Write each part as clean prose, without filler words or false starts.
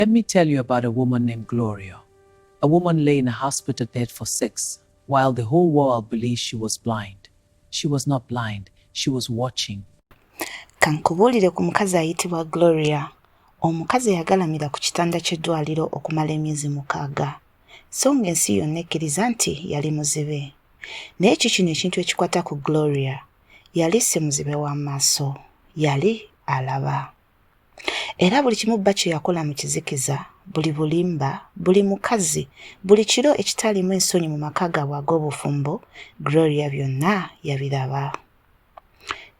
Let me tell you about a woman named Gloria. A woman lay in a hospital bed for 6, while the whole world believed she was blind. She was not blind, she was watching. Kankubuulire ku mukazi ayitibwa Gloria. Omukazi yagalamira ku kitanda ky'eddwaliro okumala emyezi 6. So ng'ensi yonna ekkiriza nti yali muzibe. Naye kino ekintu ekikwata ku Gloria. Yali si muzibe w'amaaso. Yali alaba. Era buli kimu bba kye yakola mu kizikiza, buli bulimba, buli mukazi, buli kiro ekitalimu ensonyi mu maka gaabwe ag'obufumbo, Gloria byonna yabiraba.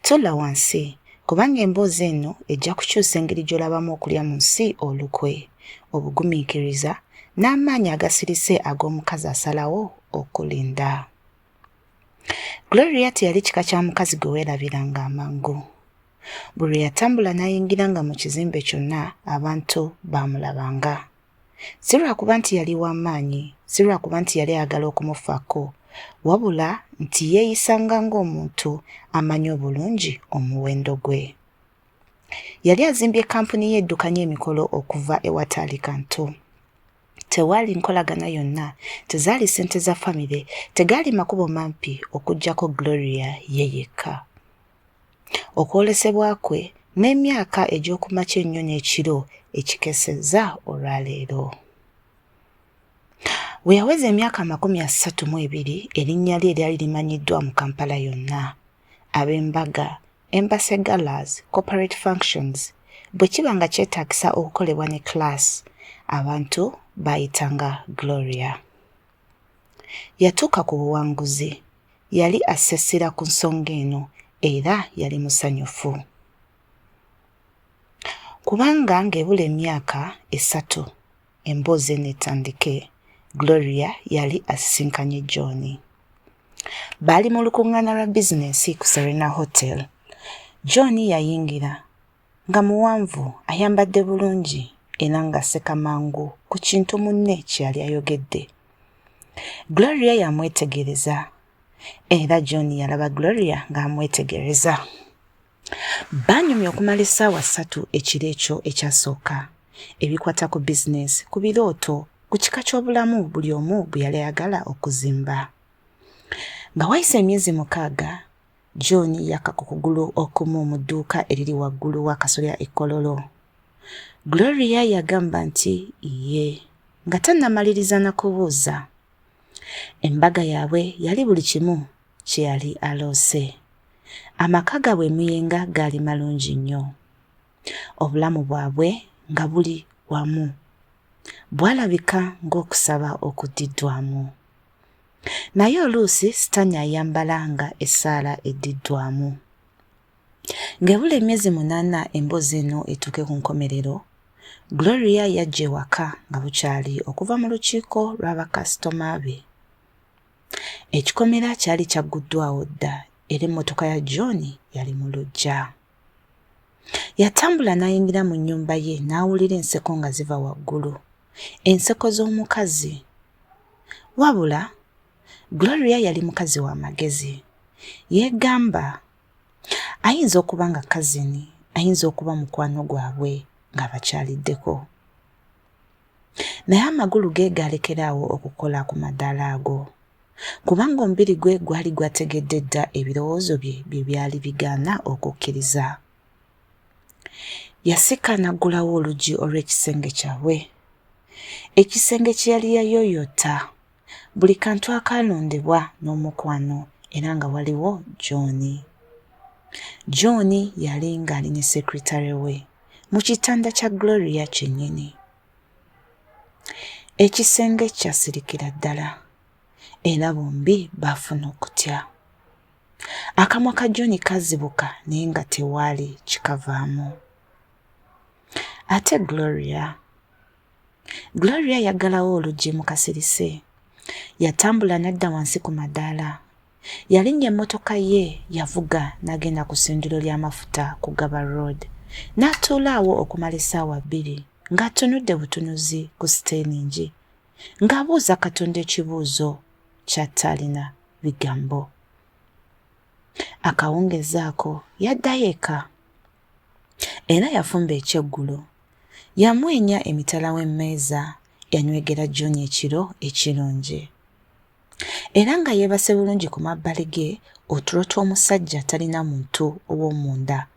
Tulla wansi, kubanga emboozi eno ejja kukyusa engeri gy'olabamu okulya mu nsi olukwe, obugumiikiriza, n'amaanyi agasirise ag'omukazi asalawo okulinda. Gloria teyali kika kya mukazi gwe weerabiranga amangu. Buli lwe yatambula n'ayingiranga mu kizimbe kyonna abantu baamulabanga. Si lwakuba nti yali w'amaanyi, si lwakuba nti yali ayagala okumufaako, wabula nti yeeyisanga ng'omuntu amanyi obulungi omuwendo gwe. Yali azimbye kampuni y'eddukanya emikolo okuva ewataalika nto. Tewaali nkolagana yonna, tezaali ssente za famire, tegaali makubo mampi okuggyako Gloria ye yekka. Okwolesebwa kwe n'emyaka egy'okumakya ennyo n'ekiro ekikesezza olwaleero. We yaweza emyaka 32, erinnya lye lyali limanyiddwa mu Kampala yonna. Ab'embaga, embassy galas, corporate functions, bwe kiba nga kyetaagisa okukolebwa ne class, abantu bayitanga Gloria. Yatuuka ku buwanguzi, yali assessira ku nsonga eno era yali musanyufu. Kubanga ng'ebula emyaka 3, emboozi n'etandike, Gloria yali asisinkanye John. Baali mu lukuŋŋaana lwa bizinensi ku Serena Hotel. John yayingira nga muwanvu, ayambadde bulungi era ng'aseka mangu ku kintu munne kye yali ayogedde. Gloria yamwetegereza era John yalaba Gloria ng'amwetegereza. Banyumye okumala essaawa 3 ekiro ekyo ekyasooka, ebikwata ku bizinensi, ku birooto, ku kika ky'obulamu buli omu bwe yali ayagala okuzimba. Nga wayise emyezi 6, John yakka ku kugulu okumu mu dduuka eriri waggulu w'akasolya ekkololo. Gloria yagamba nti ye, nga tannamaliriza na kubuuza. Embaga yaabwe yali buli kimu kye yali aloose. Amaka gaabwe emuyenga gaali malungi nnyo. Obulamu bwabwe nga buli wamu. Bwalabika ng'okusaba okuddiddwamu. Naye oluusi Sitanya ayambalanga essaala eddiddwamu. Ng'ebula emyezi 8 emboozi eno etuuke ku nkomerero, Gloria yajja ewaka nga bukyali okuva mu lukiiko lw'abakasitoma be. Ekikomera kyali kyagguddwawo dda era emmotoka ya John yali mu luggya. Yatambula n'ayingira mu nnyumba ye n'awulira enseko nga ziva waggulu, enseko z'omukazi. Wabula Gloria yali mukazi w'amagezi. Yeegamba ayinza okuba nga kazini, ayinza okuba mukwano gwabwe nga bakyaliddeko. Naye amagulu ge gaalekeraawo okukola ku madaala ago, kubanga omubiri gwe gwali gwategedde dda ebirowoozo bye bye byali bigaana okukkiriza. Yasika n'aggulawo oluggi olw'ekisenge kyabwe. Ekisenge kye yali yayooyota, buli kantu akaalondebwa n'omukwano era nga waliwo John. John yali ng'ali ne sekretare we mu kitanda kya Gloria kyennyini. Ekisenge kyasirikira ddala era bombi baafuna okutya. Akamwa ka John kazibuka naye nga tewaali kikavaamu. Ate Gloria yaggalawo oluggi mu kasirise. Yatambula n'adda wansi ku madaala. Yalinnya emmotoka ye yavuga n'agenda ku ssundiro ly'amafuta ku Gaba Road. N'atuula awo okumala essaawa 2 ng'atunudde butunuzi ku siteeningi, ng'abuuza Katonda ekibuuzo ky'ataalina bigambo. Akawungeezi ako yaddayo eka era yafumba ekyeggulo. Yamwenya emitala w'emmeeza, yanywegera John ekiro ekirungi. Era nga yeebase bulungi ku mabbali ge otulo tw'omusajja talina muntu ow'omunda.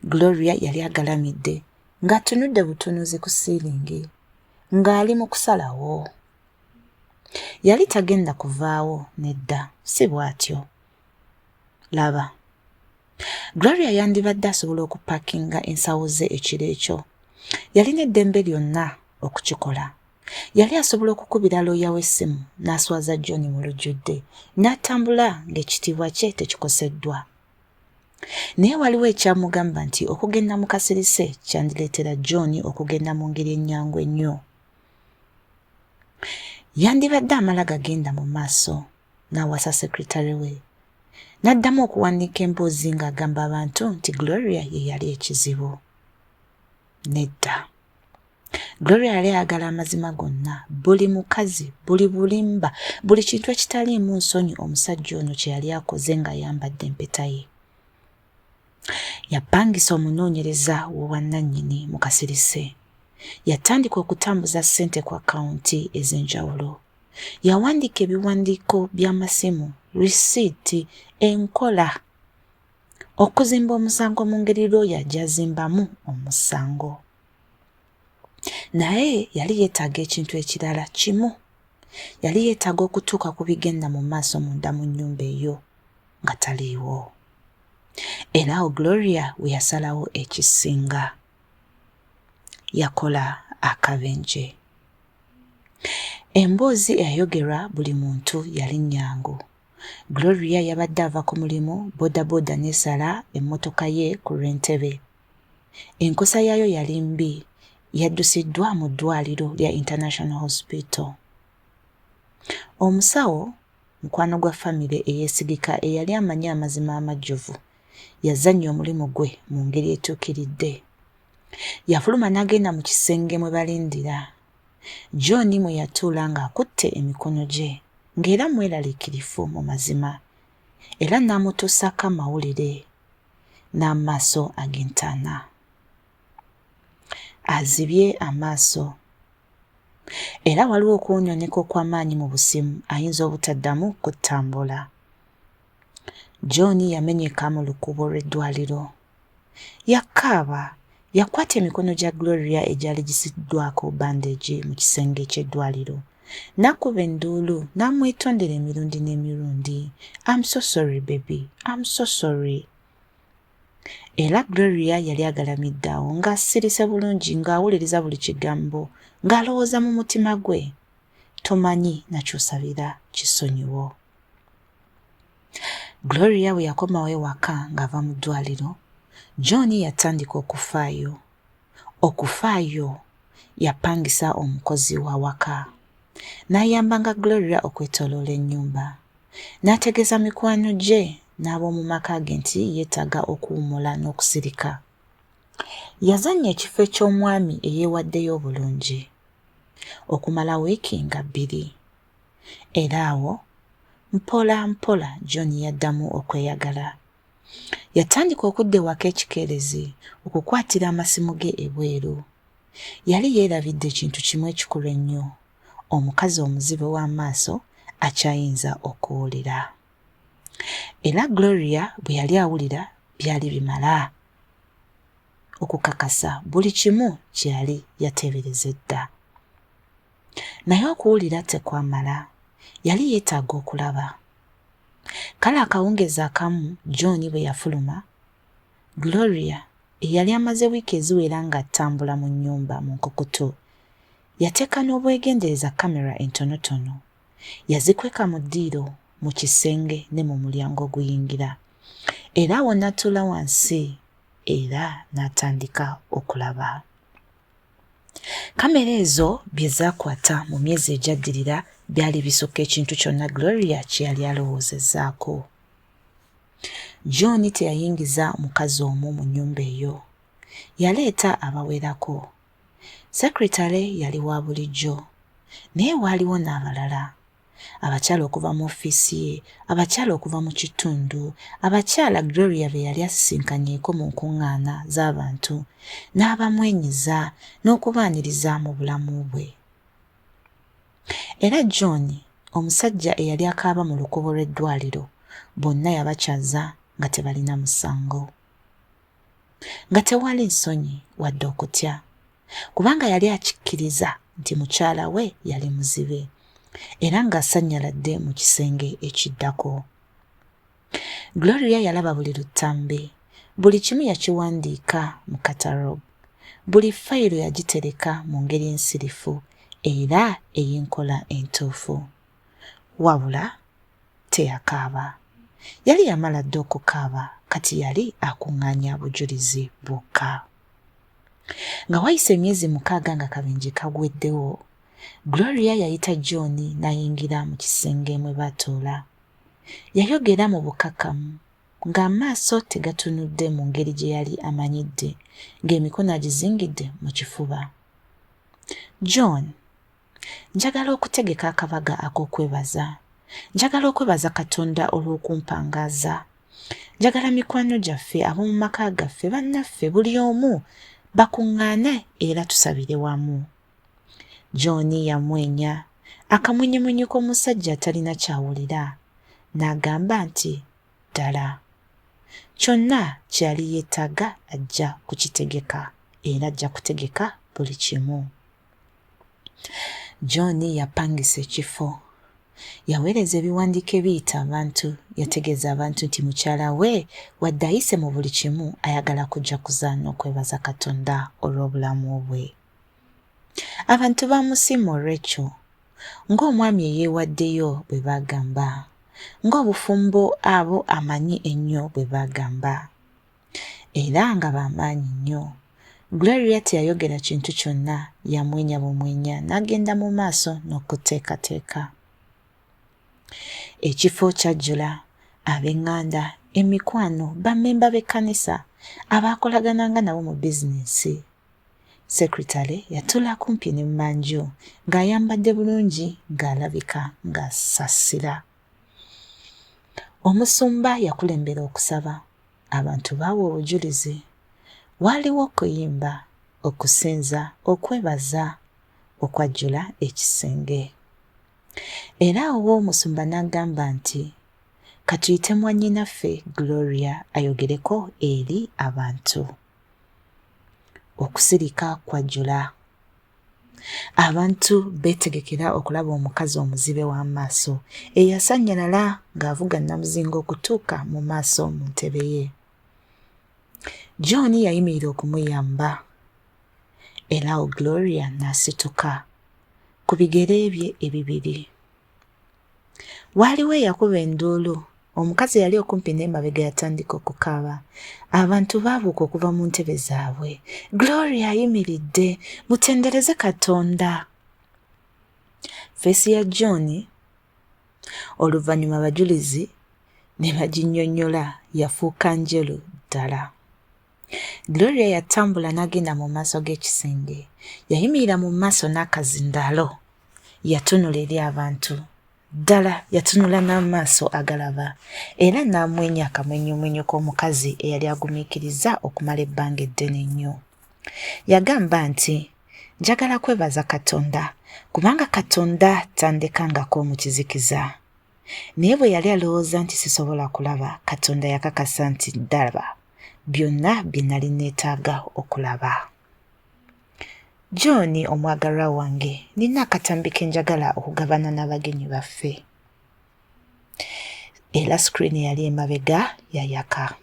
Gloria yali agalamidde ng'atunudde butunuzi ku siiringi ng'ali mu kusalawo. Yali tagenda kuvaawo nedda, si bw'atyo. Laba, Gloria yandibadde asobola okupaakinga ensawo ze ekiro ekyo. Yalina eddembe lyonna okukikola. Yali asobola okukubira looya w'essimu n'aswaza John mu lujjudde n'atambula ng'ekitiibwa kye tekikoseddwa. Naye waliwo ekyamugamba nti okugenda mu kasirise kyandireetera John okugenda mu ngeri ennyangu ennyo. Yandibadde amala gagenda mu maaso n'awasa sekretale we. N'addamu okuwandiika emboozi ng'agamba abantu nti Gloria ye yali ekizibu. Nedda. Gloria yali ayagala amazima gonna, buli mukazi, buli bulimba, buli kintu ekitaliimu nsonyi omusajja ono kye yali akoze ng'ayambadde empeta ye. Yapangisa omunoonyereza w'obwannannyini mu kasirise. Yatandika okutambuza ssente ku akawunti ez'enjawulo. Yawandiika ebiwandiiko by'amasimu, risiiti, enkola. Okuzimba omusango mu ngeri looya gy'azimbamu omusango. Naye yali yeetaaga ekintu ekirala kimu. Yali yeetaaga okutuuka ku bigenda mu maaso munda mu nnyumba eyo nga taliiwo. Era awo Gloria we yasalawo ekisinga. Yakola akabenje. Emboozi eyayogerwa buli muntu yali nnyangu. Gloria yabadde ava ku mulimu, bodaboda n'esala emmotoka ye ku lw'entebe. Enkosa yaayo yali mbi. Yaddusiddwa mu ddwaliro lya International Hospital. Omusawo, mukwano gwa famire eyeesigika eyali amanyi amazima amajjuvu, yazannya omulimu gwe mu ngeri etuukiridde. Yafuluma n'agenda mu kisenge mwe balindira. John mwe yatuula ng'akutte emikono gye, ng'era mweraliikirifu mu mazima, era n'amutuusako amawulire n'amaaso ag'entaana. Azibye amaaso. Era waliwo okuwunyoneka okw'amaanyi mu busimu ayinza obutaddamu kutambula. John yamenyeka mu lukubo lw'eddwaliro. Yakaaba, yakwata emikono gya Gloria egyali gisiddwako bandage mu kisenge ky'eddwaliro. N'akuba enduulu n'amwetondera emirundi n'emirundi. I'm so sorry baby, I'm so sorry. Era Gloria yali agalamidde awo ng'asirise bulungi ng'awuliriza buli kigambo ng'alowooza mu mutima gwe, tomanyi naky'osabira kisonyiwo. Gloria bwe yakomawo ewaka ng'ava mu ddwaliro, John yatandika okufaayo. Okufaayo, yapangisa omukozi wa waka. N'ayambanga Gloria okwetooloola ennyumba. N'ategeeza mikwano gye n'ab'omu maka ge nti yeetaaga okuwummula n'okusirika. Yazannya ekifo eky'omwami eyeewaddeyo obulungi okumala wiiki nga 2. Era awo mpola mpola John yaddamu okweyagala. Yatandika okudda ewaka ekikeerezi okukwatira amasimu ge ebweru. Yali yeerabidde ekintu kimu ekikulu ennyo, omukazi omuzibe w'amaaso akyayinza okuwulira. Era Gloria bwe yali awulira byali bimala okukakasa buli kimu kye yali yateeberezedda. Naye okuwulira tekwamala, yali yeetaaga okulaba. Kale akawungezi akamu John bwe yafuluma, Gloria eyali amaze wiiki eziwera ng'atambula mu nnyumba mu nkokoto, yateeka n'obwegendereza kamera entonotono. Yazikweka mu ddiiro, mu kisenge ne mu mulyango oguyingira. Era awo n'atuula wansi era n'atandika okulaba. Kamera ezo bye zaakwata mu myezi egyaddirira byali bisukka ekintu kyonna Gloria kye yali alowoozezzaako. John teyayingiza mukazi omu mu nnyumba eyo. Yaleeta abawerako. Sekretale yali wa bulijjo, naye waaliwo n'abalala. abakyala okuva mu ofiisi ye, abakyala okuva mu kitundu, abakyala Gloria be yali asisinkanyeeko mu nkuŋŋaana z'abantu, n'abamwenyiza n'okubaaniriza mu bulamu bwe. Era John, omusajja eyali akaaba mu lukubo lw'eddwaliro, bonna yabakyaza nga tebalina musango. Nga tewali nsonyi wadde okutya, kubanga yali akikkiriza nti mukyala we yali muzibe, era ng'asanyaladde mu kisenge ekiddako. Gloria yalaba buli lutambe, buli kimu yakiwandiika mu katalogu, buli fayiro yagitereka mu ngeri ensirifu era ey'enkola entuufu. Wabula teyakaaba. Yali yamala dda okukaaba, kati yali akuŋŋaanya bujulizi bwokka. Nga wayise emyezi 6 nga kabenje kagweddewo, Gloria yayita John n'ayingira mu kisenge mwe batuula. Yayogera mu bukkakkamu, ng'amaaso tegatunudde mu ngeri gye yali amanyidde, ng'emikono agizingidde mu kifuba. John, njagala okutegeka akabaga ak'okwebaza. Njagala okwebaza Katonda olw'okumpangaaza. Njagala mikwano gyaffe ab'omu maka gaffe bannaffe buli omu bakuŋŋaane era tusabire wamu. John yamwenya, akamwenyemunye k'omusajja atalina kyawulira, n'agamba nti ddala kyonna kyali yeetaaga ajja kukitegeka era ajja kutegeka buli kimu. John yapangisa ekifo. Yaweereza ebiwandiiko ebiyita abantu, yategeeza abantu nti mukyala we wadde ayise mu buli kimu ayagala kujjakuza n'okwebaza Katonda olw'obulamu bwe. Abantu baamusiima olw'ekyo, ng'omwami eyeewaddeyo bwe baagamba, ng'obufumbo abo amanyi ennyo bwe baagamba, era nga b'amaanyi nnyo. Gloria teyayogera kintu kyonna, yamwenya bumwenya n'agenda mu maaso n'okuteekateeka. Ekifo kyajjula ab'eŋŋanda, emikwano, bammemba b'ekkanisa, abaakolagananga nabo mu bizinensi. Sekretale yatuula kumpi ne mmanju ng'ayambadde bulungi ng'alabika ng'asasira. Omusumba yakulembera okusaba, abantu baawa obujulizi. Waaliwo okuyimba, okusinza, okwebaza, okwajjula ekisenge. Era awo omusumba n'agamba nti katuyite mwannyinaffe Gloria ayogereko eri abantu. Okusirika kwajjula. Abantu beetegekera okulaba omukazi omuzibe w'amaaso eyasannyalala ng'avuga nnamuzinga okutuuka mu maaso mu ntebe ye. John yayimirira okumuyamba, era awo Gloria n'asituka ku bigere bye ebibiri. Waaliwo eyakuba enduulu, omukazi yali okumpi n'emabega yatandika okukaaba. Abantu baabuuka okuva mu ntebe zaabwe. Gloria ayimiridde, mutendereze Katonda. Feesi ya John, oluvannyuma abajulizi ne baginnyonnyola, yafuuka njeru ddala. Gloria yatambula n'agenda mu maaso g'ekisenge. Yayimirira mu maaso n'akazindaalo. Yatunula eri abantu. Ddala yatunula n'amaaso agalaba, era n'amwenya akamwenyumwenyo k'omukazi eyali agumiikiriza okumala ebbanga eddene ennyo. Yagamba nti, njagala kwebaza Katonda, kubanga Katonda tandekangako mu kizikiza. Naye bwe yali alowooza nti sisobola kulaba, Katonda yakakasa nti ndaba byonna bye nali neetaaga okulaba. John omwagalwa wange, nina akatambi ke njagala okugabana n'abagenyi baffe. Era screen yali emabega yayaka.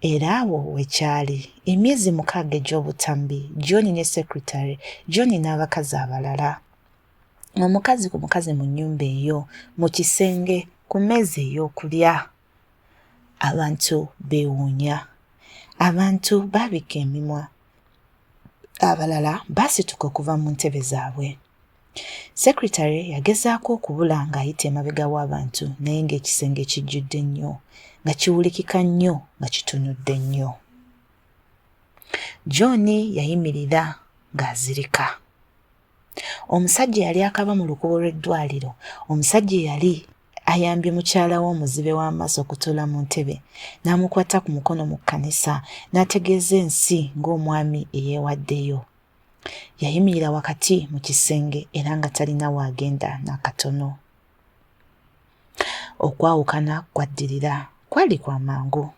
Era awo wekyali emyezi 6 egy'obutambi, John ne secretary, John n'abakazi abalala. Omukazi ku mukazi mu nnyumba eyo, mu kisenge, ku mmeeza ey'okulya. Abantu beewuunya. Abantu baabika emimwa. Abalala baasituka okuva mu ntebe zaabwe. Secretary yagezaako okubula ng'ayita emabega w'abantu, naye ng'ekisenge kijjudde nnyo, nga kiwulikika nnyo, nga kitunudde nnyo. John yayimirira ng'azirika. Omusajja yali akaba mu lukubo lw'eddwaliro. Omusajja yali ayambye mukyala w'omuzibe w'amaaso okutuula mu ntebe n'amukwata ku mukono mu kkanisa n'ategeeza ensi ng'omwami eyeewaddeyo. Yayimirira wakati mu kisenge era nga talina waagenda n'akatono. Okwawukana kwaddirira kwali kwa mangu.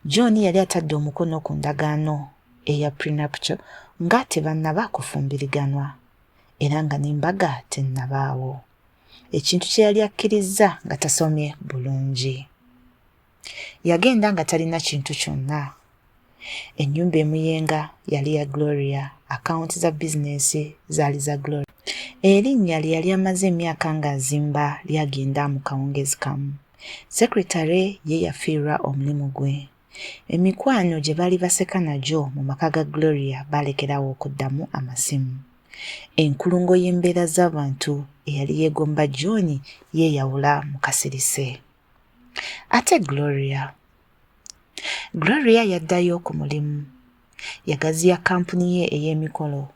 John yali atadde omukono ku ndagaano eya prenuptial nga tebannaba kufumbiriganwa era nga n'embaga tennabaawo. Ekintu kye yali akkiriza nga tasomye bulungi. Yagenda nga talina kintu kyonna. Ennyumba emuyenga yali ya Gloria, akawunti za bizinensi zaali za Gloria. Erinnya lye yali amaze emyaka ng'azimba lyagenda mu kawungezi kamu. Sekretare ye yafiirwa omulimu gwe. Emikwano gye baali baseka nagyo mu maka ga Gloria baalekerawo okuddamu amasimu. Enkulungo y'embeera z'abantu eyali yeegomba John yeeyawula mu kasirise. Ate Gloria yaddayo ku mulimu. Yagaziya kampuni ye ey'emikolo.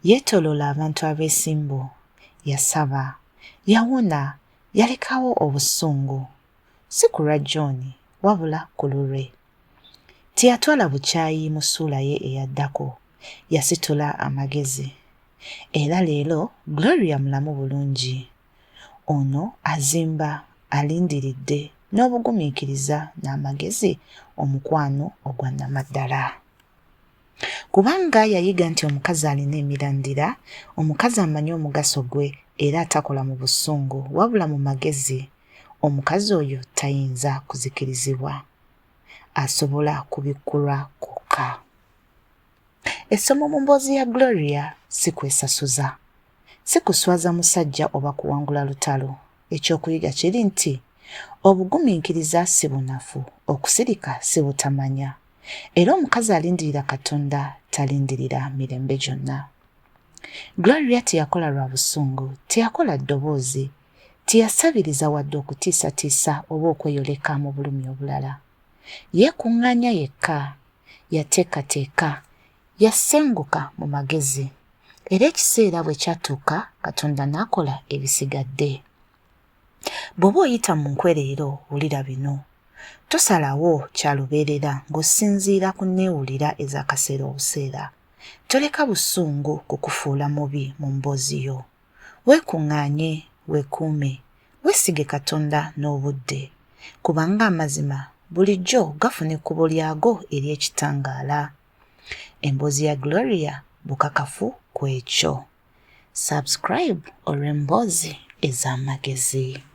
Yeetoloola abantu abeesimbu. Yasaba. Yawona. Yalekawo obusungu. Si ku lwa John wabula ku lulwe. Teyatwala bukyayi mu ssuula ye eyaddako. Yasitula amagezi. Era leero Gloria mulamu bulungi. Ono azimba alindiridde n'obugumiikiriza n'amagezi omukwano ogwa nnamaddala. Kubanga yayiga nti omukazi alina emirandira, omukazi amanyi omugaso gwe era atakola mu busungu wabula mu magezi, omukazi oyo tayinza kuzikirizibwa. Asobola kubikkulwa kwokka. Essomo mu mboozi ya Gloria si kwesasuza, si kuswaza musajja oba kuwangula lutalo. Ekyokuyiga kiri nti obugumiikiriza si bunafu, okusirika si butamanya. Era omukazi alindirira Katonda talindirira mirembe gyonna. Gloria teyakola lwa busungu, teyakola ddoboozi, teyasabiriza wadde okutiisatiisa oba okweyoleka mu bulumi obulala. Yeekuŋŋaanya yekka, yateekateeka, yasenguka mu magezi. Era ekiseera bwe kyatuuka Katonda n'akola ebisigadde. Bw'oba oyita mu nkwereero wulira bino. Tosalawo kyalubeerera ng'osinziira ku nneewulira ez'akaseera obuseera. Toleka busungu kukufuula mubi mu mboozi yo. Weekuŋŋaanye, weekuume, weesige Katonda n'obudde. Kubanga amazima bulijjo gafuna ekkubo lyago ery'ekitangaala. Emboozi ya Gloria bukakafu ku ekyo. Subscribe olw'emboozi ez'amagezi.